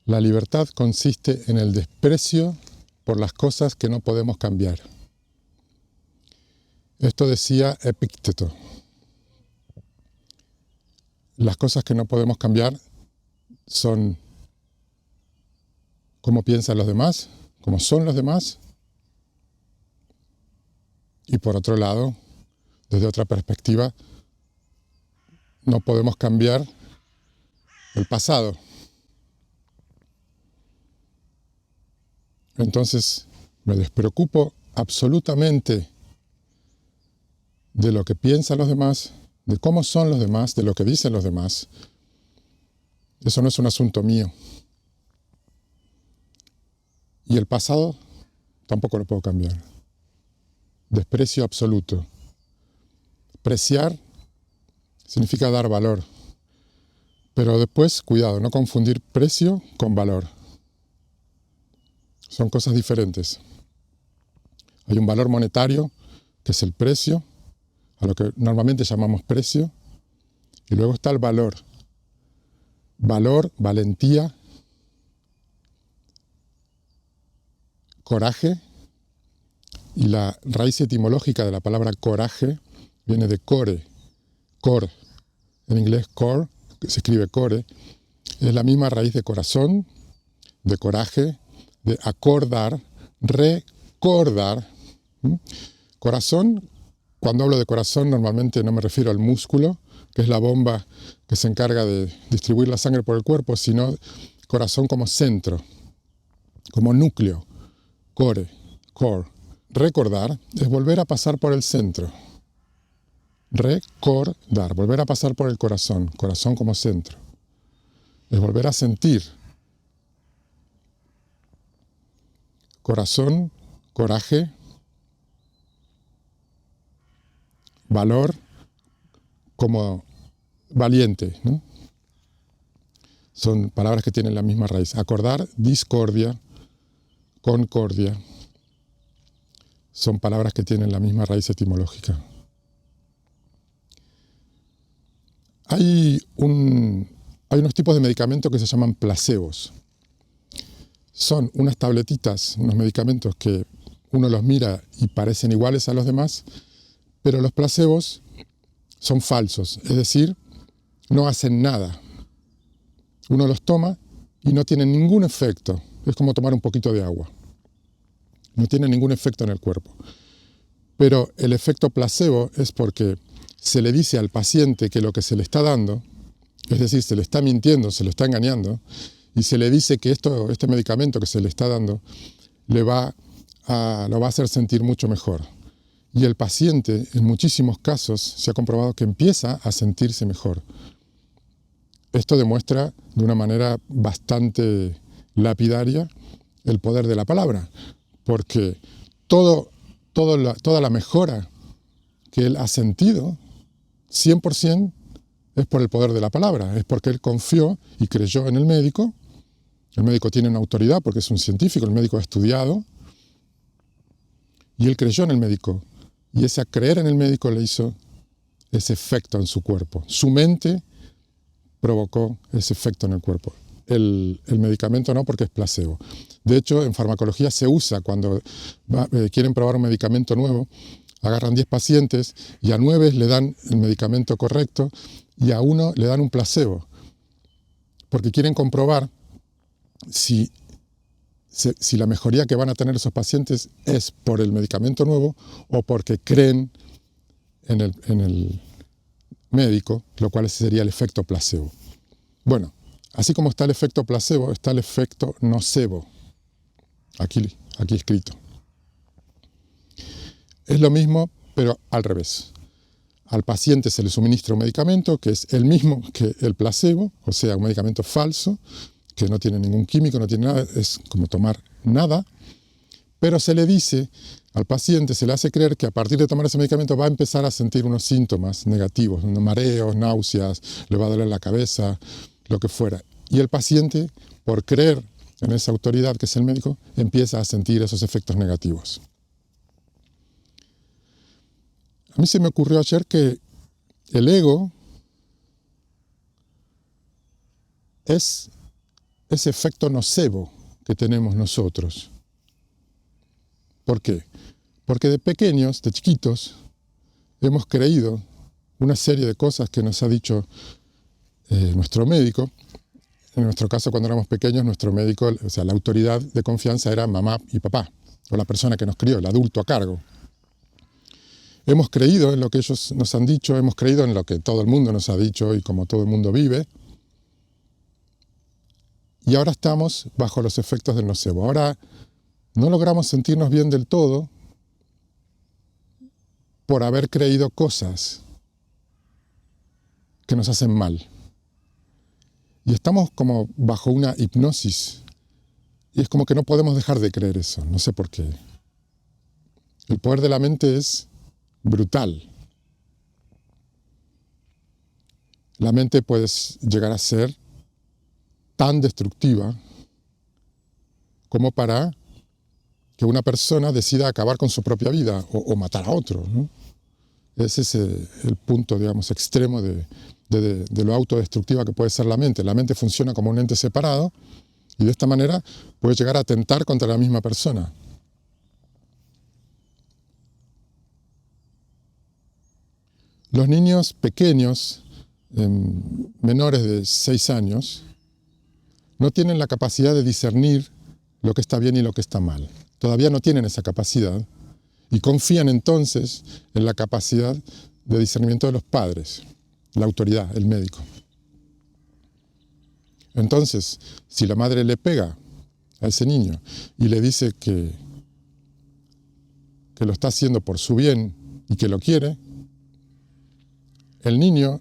La libertad consiste en el desprecio por las cosas que no podemos cambiar. Esto decía Epicteto. Las cosas que no podemos cambiar son cómo piensan los demás, cómo son los demás, y por otro lado, desde otra perspectiva, no podemos cambiar el pasado. Entonces, me despreocupo absolutamente de lo que piensan los demás, de cómo son los demás, de lo que dicen los demás. Eso no es un asunto mío. Y el pasado tampoco lo puedo cambiar. Desprecio absoluto. Preciar significa dar valor. Pero después, cuidado, no confundir precio con valor. Son cosas diferentes. Hay un valor monetario, que es el precio, a lo que normalmente llamamos precio, y luego está el valor. Valor, valentía, coraje, y la raíz etimológica de la palabra coraje viene de core, cor, en inglés core, que se escribe core, es la misma raíz de corazón, de coraje, de acordar, recordar. Corazón, cuando hablo de corazón normalmente no me refiero al músculo, que es la bomba que se encarga de distribuir la sangre por el cuerpo, sino corazón como centro, como núcleo, core. Recordar es volver a pasar por el centro. Recordar, volver a pasar por el corazón como centro. Es volver a sentir. Corazón, coraje, valor como valiente, ¿no? Son palabras que tienen la misma raíz. Acordar, discordia, concordia. Son palabras que tienen la misma raíz etimológica. Hay unos tipos de medicamentos que se llaman placebos. Son unas tabletitas, unos medicamentos que uno los mira y parecen iguales a los demás, pero los placebos son falsos, es decir, no hacen nada. Uno los toma y no tienen ningún efecto. Es como tomar un poquito de agua. No tiene ningún efecto en el cuerpo. Pero el efecto placebo es porque se le dice al paciente que lo que se le está dando, es decir, se le está mintiendo, se le está engañando, y se le dice que este medicamento que se le está dando lo va a hacer sentir mucho mejor. Y el paciente, en muchísimos casos, se ha comprobado que empieza a sentirse mejor. Esto demuestra de una manera bastante lapidaria el poder de la palabra, porque toda la mejora que él ha sentido, 100%, es por el poder de la palabra, es porque él confió y creyó en el médico. El médico tiene una autoridad porque es un científico, el médico ha estudiado, y él creyó en el médico. Y ese creer en el médico le hizo ese efecto en su cuerpo. Su mente provocó ese efecto en el cuerpo. El medicamento no, porque es placebo. De hecho, en farmacología se usa cuando quieren probar un medicamento nuevo, agarran 10 pacientes y a 9 le dan el medicamento correcto y a 1 le dan un placebo, porque quieren comprobar si la mejoría que van a tener esos pacientes es por el medicamento nuevo o porque creen en el médico, lo cual ese sería el efecto placebo. Bueno, así como está el efecto placebo, está el efecto nocebo, aquí escrito. Es lo mismo, pero al revés. Al paciente se le suministra un medicamento que es el mismo que el placebo, o sea, un medicamento falso, que no tiene ningún químico, no tiene nada, es como tomar nada, pero se le dice al paciente, se le hace creer que a partir de tomar ese medicamento va a empezar a sentir unos síntomas negativos, unos mareos, náuseas, le va a doler la cabeza, lo que fuera. Y el paciente, por creer en esa autoridad que es el médico, empieza a sentir esos efectos negativos. A mí se me ocurrió ayer que el ego es ese efecto nocebo que tenemos nosotros. ¿Por qué? Porque de pequeños, de chiquitos, hemos creído una serie de cosas que nos ha dicho nuestro médico. En nuestro caso, cuando éramos pequeños, nuestro médico, o sea, la autoridad de confianza era mamá y papá, o la persona que nos crió, el adulto a cargo. Hemos creído en lo que ellos nos han dicho, hemos creído en lo que todo el mundo nos ha dicho y como todo el mundo vive. Y ahora estamos bajo los efectos del nocebo. Ahora no logramos sentirnos bien del todo por haber creído cosas que nos hacen mal. Y estamos como bajo una hipnosis. Y es como que no podemos dejar de creer eso. No sé por qué. El poder de la mente es brutal. La mente puede llegar a ser tan destructiva como para que una persona decida acabar con su propia vida o matar a otro, ¿no? Ese es el punto, digamos, extremo de lo autodestructiva que puede ser la mente. La mente funciona como un ente separado y de esta manera puede llegar a atentar contra la misma persona. Los niños pequeños, menores de 6 años, no tienen la capacidad de discernir lo que está bien y lo que está mal. Todavía no tienen esa capacidad y confían entonces en la capacidad de discernimiento de los padres, la autoridad, el médico. Entonces, si la madre le pega a ese niño y le dice que lo está haciendo por su bien y que lo quiere, el niño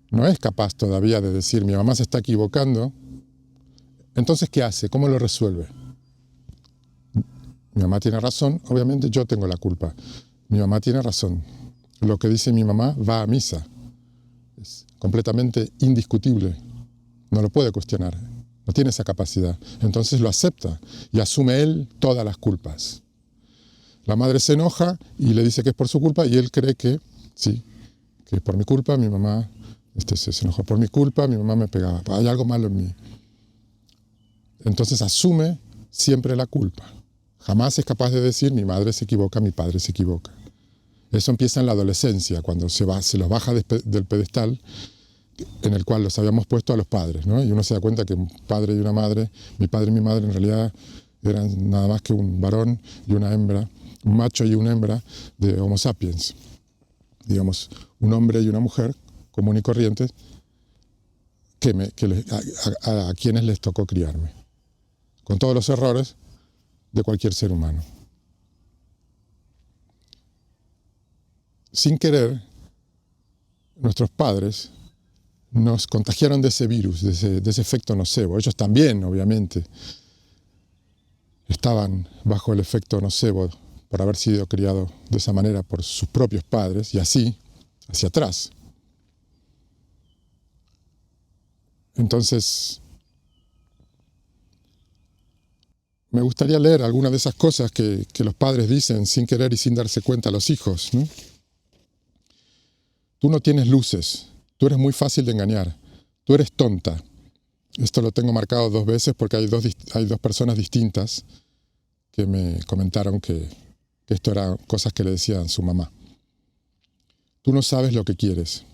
no es capaz todavía de decir, mi mamá se está equivocando. Entonces, ¿qué hace? ¿Cómo lo resuelve? Mi mamá tiene razón, obviamente yo tengo la culpa. Mi mamá tiene razón. Lo que dice mi mamá va a misa. Es completamente indiscutible. No lo puede cuestionar. No tiene esa capacidad. Entonces lo acepta y asume él todas las culpas. La madre se enoja y le dice que es por su culpa y él cree que sí, que es por mi culpa, mi mamá se enojó por mi culpa, mi mamá me pegaba. Hay algo malo en mí. Entonces asume siempre la culpa. Jamás es capaz de decir mi madre se equivoca, mi padre se equivoca. Eso empieza en la adolescencia, cuando se los baja del pedestal en el cual los habíamos puesto a los padres, ¿no? Y uno se da cuenta que un padre y una madre, mi padre y mi madre en realidad eran nada más que un varón y una hembra, un macho y una hembra de Homo sapiens. Digamos, un hombre y una mujer común y corrientes a quienes les tocó criarme, con todos los errores de cualquier ser humano. Sin querer, nuestros padres nos contagiaron de ese virus, de ese efecto nocebo. Ellos también, obviamente, estaban bajo el efecto nocebo por haber sido criados de esa manera por sus propios padres y así, hacia atrás. Entonces, me gustaría leer algunas de esas cosas que los padres dicen sin querer y sin darse cuenta a los hijos, ¿no? Tú no tienes luces, tú eres muy fácil de engañar, tú eres tonta. Esto lo tengo marcado 2 veces porque hay dos personas distintas que me comentaron que esto eran cosas que le decían su mamá. Tú no sabes lo que quieres.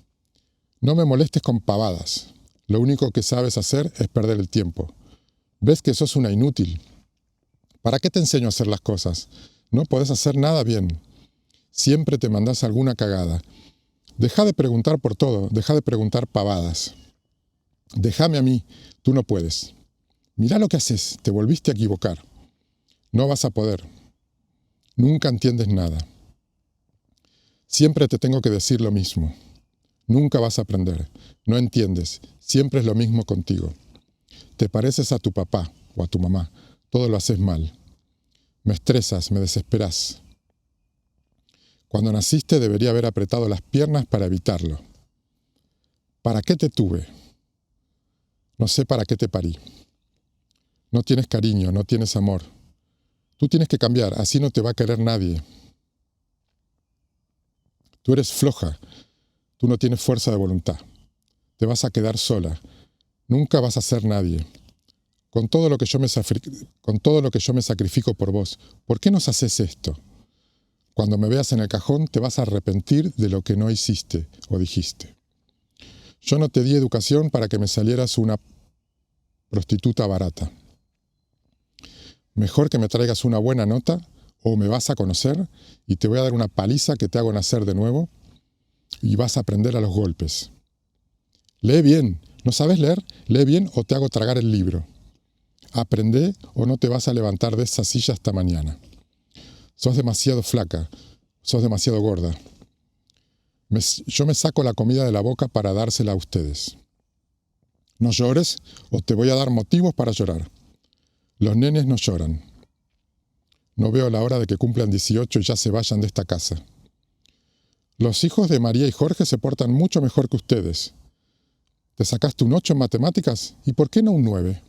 No me molestes con pavadas. Lo único que sabes hacer es perder el tiempo. ¿Ves que sos una inútil? ¿Para qué te enseño a hacer las cosas? No podés hacer nada bien. Siempre te mandás alguna cagada. Deja de preguntar por todo, deja de preguntar pavadas. Déjame a mí, tú no puedes. Mirá lo que haces, te volviste a equivocar. No vas a poder. Nunca entiendes nada. Siempre te tengo que decir lo mismo. Nunca vas a aprender. No entiendes. Siempre es lo mismo contigo. Te pareces a tu papá o a tu mamá. Todo lo haces mal. Me estresas, me desesperas. Cuando naciste debería haber apretado las piernas para evitarlo. ¿Para qué te tuve? No sé para qué te parí. No tienes cariño, no tienes amor. Tú tienes que cambiar, así no te va a querer nadie. Tú eres floja, tú no tienes fuerza de voluntad. Te vas a quedar sola. Nunca vas a ser nadie. con todo lo que yo me sacrifico por vos, ¿por qué nos haces esto? Cuando me veas en el cajón te vas a arrepentir de lo que no hiciste o dijiste. Yo no te di educación para que me salieras una prostituta barata. Mejor que me traigas una buena nota o me vas a conocer y te voy a dar una paliza que te hago nacer de nuevo y vas a aprender a los golpes. Lee bien. ¿No sabes leer? Lee bien o te hago tragar el libro. Aprende o no te vas a levantar de esa silla hasta mañana. Sos demasiado flaca, sos demasiado gorda. Yo me saco la comida de la boca para dársela a ustedes. No llores o te voy a dar motivos para llorar. Los nenes no lloran. No veo la hora de que cumplan 18 y ya se vayan de esta casa. Los hijos de María y Jorge se portan mucho mejor que ustedes. ¿Te sacaste un 8 en matemáticas? ¿Y por qué no un 9?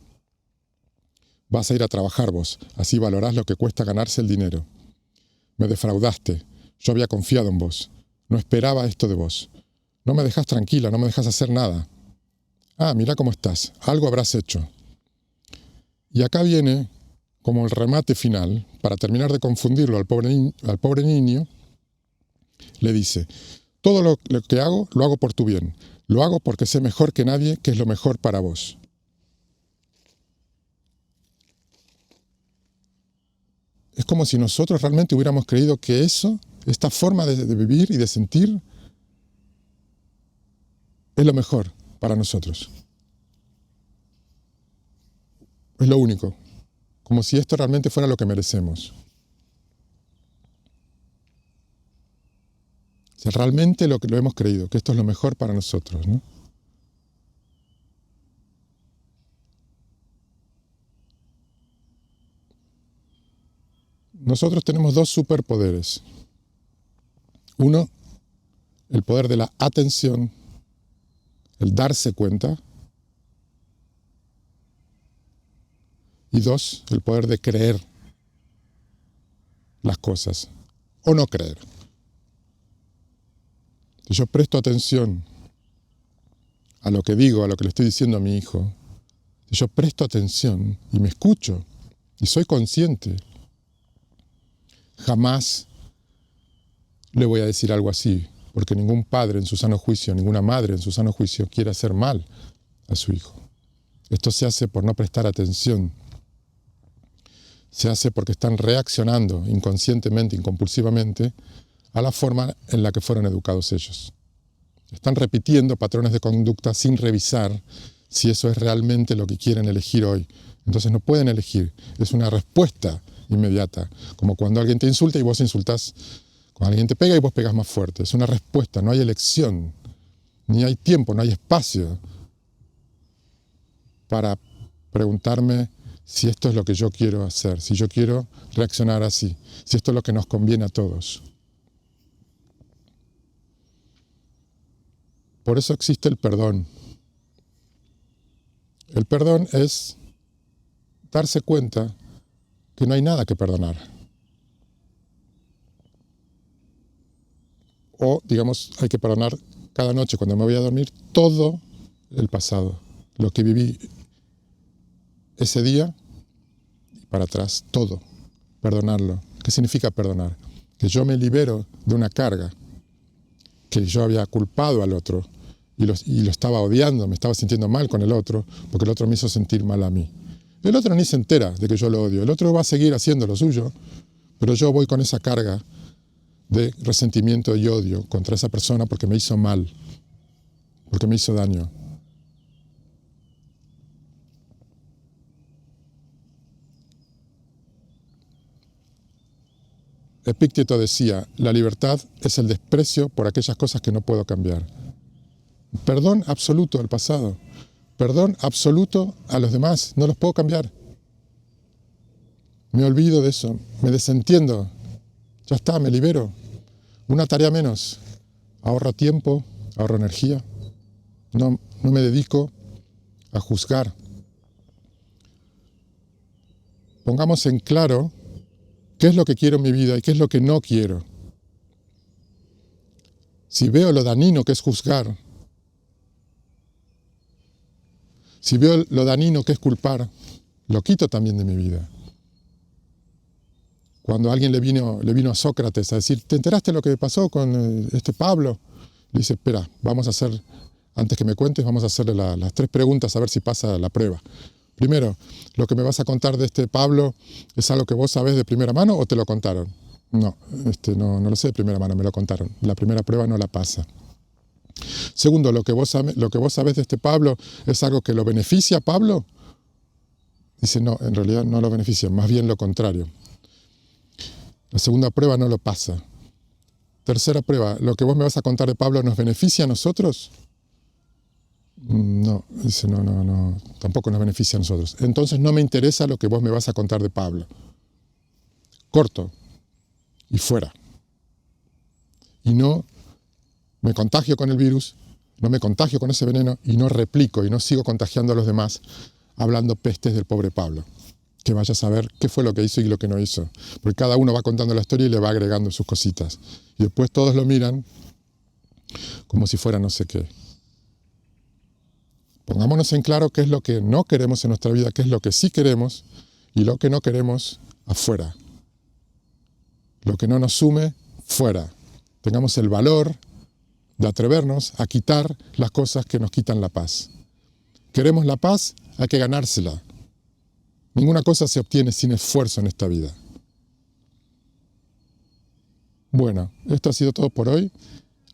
Vas a ir a trabajar vos, así valorás lo que cuesta ganarse el dinero. Me defraudaste, yo había confiado en vos. No esperaba esto de vos. No me dejás tranquila, no me dejás hacer nada. Ah, mira cómo estás, algo habrás hecho. Y acá viene, como el remate final, para terminar de confundirlo al pobre niño, le dice, todo lo que hago, lo hago por tu bien. Lo hago porque sé mejor que nadie que es lo mejor para vos. Es como si nosotros realmente hubiéramos creído que eso, esta forma de vivir y de sentir, es lo mejor para nosotros. Es lo único. Como si esto realmente fuera lo que merecemos. O sea, realmente lo hemos creído, que esto es lo mejor para nosotros, ¿no? Nosotros tenemos dos superpoderes. Uno, el poder de la atención, el darse cuenta. Y dos, el poder de creer las cosas o no creer. Si yo presto atención a lo que digo, a lo que le estoy diciendo a mi hijo, si yo presto atención y me escucho y soy consciente, jamás le voy a decir algo así, porque ningún padre en su sano juicio, ninguna madre en su sano juicio quiere hacer mal a su hijo. Esto se hace por no prestar atención. Se hace porque están reaccionando inconscientemente, incompulsivamente, a la forma en la que fueron educados ellos. Están repitiendo patrones de conducta sin revisar si eso es realmente lo que quieren elegir hoy. Entonces no pueden elegir, es una respuesta inmediata, como cuando alguien te insulta y vos insultás, cuando alguien te pega y vos pegás más fuerte. Es una respuesta, no hay elección, ni hay tiempo, no hay espacio para preguntarme si esto es lo que yo quiero hacer, si yo quiero reaccionar así, si esto es lo que nos conviene a todos. Por eso existe el perdón. El perdón es darse cuenta que no hay nada que perdonar. O, digamos, hay que perdonar cada noche cuando me voy a dormir todo el pasado, lo que viví ese día y para atrás, todo. Perdonarlo. ¿Qué significa perdonar? Que yo me libero de una carga, que yo había culpado al otro y lo estaba odiando, me estaba sintiendo mal con el otro, porque el otro me hizo sentir mal a mí. El otro ni se entera de que yo lo odio, el otro va a seguir haciendo lo suyo, pero yo voy con esa carga de resentimiento y odio contra esa persona porque me hizo mal, porque me hizo daño. Epicteto decía, la libertad es el desprecio por aquellas cosas que no puedo cambiar. Perdón absoluto al pasado, perdón absoluto a los demás, no los puedo cambiar. Me olvido de eso, me desentiendo, ya está, me libero. Una tarea menos, ahorro tiempo, ahorro energía, no me dedico a juzgar. Pongamos en claro qué es lo que quiero en mi vida y qué es lo que no quiero. Si veo lo dañino que es juzgar, si veo lo dañino que es culpar, lo quito también de mi vida. Cuando alguien le vino a Sócrates a decir, ¿te enteraste de lo que pasó con este Pablo? Le dice, espera, vamos a hacer, antes que me cuentes, vamos a hacerle las 3 preguntas a ver si pasa la prueba. Primero, ¿lo que me vas a contar de este Pablo es algo que vos sabés de primera mano o te lo contaron? No, no lo sé de primera mano, me lo contaron. La primera prueba no la pasa. Segundo, ¿lo que vos sabés de este Pablo es algo que lo beneficia a Pablo? Dice, no, en realidad no lo beneficia, más bien lo contrario. La segunda prueba no lo pasa. Tercera prueba, ¿lo que vos me vas a contar de Pablo nos beneficia a nosotros? No, dice, no, tampoco nos beneficia a nosotros. Entonces no me interesa lo que vos me vas a contar de Pablo. Corto y fuera. Y no me contagio con el virus, no me contagio con ese veneno y no replico y no sigo contagiando a los demás hablando pestes del pobre Pablo. Que vaya a saber qué fue lo que hizo y lo que no hizo. Porque cada uno va contando la historia y le va agregando sus cositas. Y después todos lo miran como si fuera no sé qué. Pongámonos en claro qué es lo que no queremos en nuestra vida, qué es lo que sí queremos y lo que no queremos afuera. Lo que no nos sume, fuera. Tengamos el valor de atrevernos a quitar las cosas que nos quitan la paz. ¿Queremos la paz? Hay que ganársela. Ninguna cosa se obtiene sin esfuerzo en esta vida. Bueno, esto ha sido todo por hoy.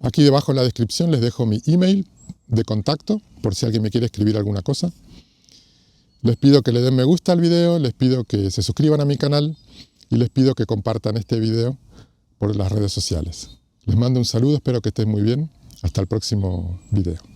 Aquí debajo en la descripción les dejo mi email de contacto, por si alguien me quiere escribir alguna cosa. Les pido que le den me gusta al video, les pido que se suscriban a mi canal y les pido que compartan este video por las redes sociales. Les mando un saludo, espero que estén muy bien. Hasta el próximo video.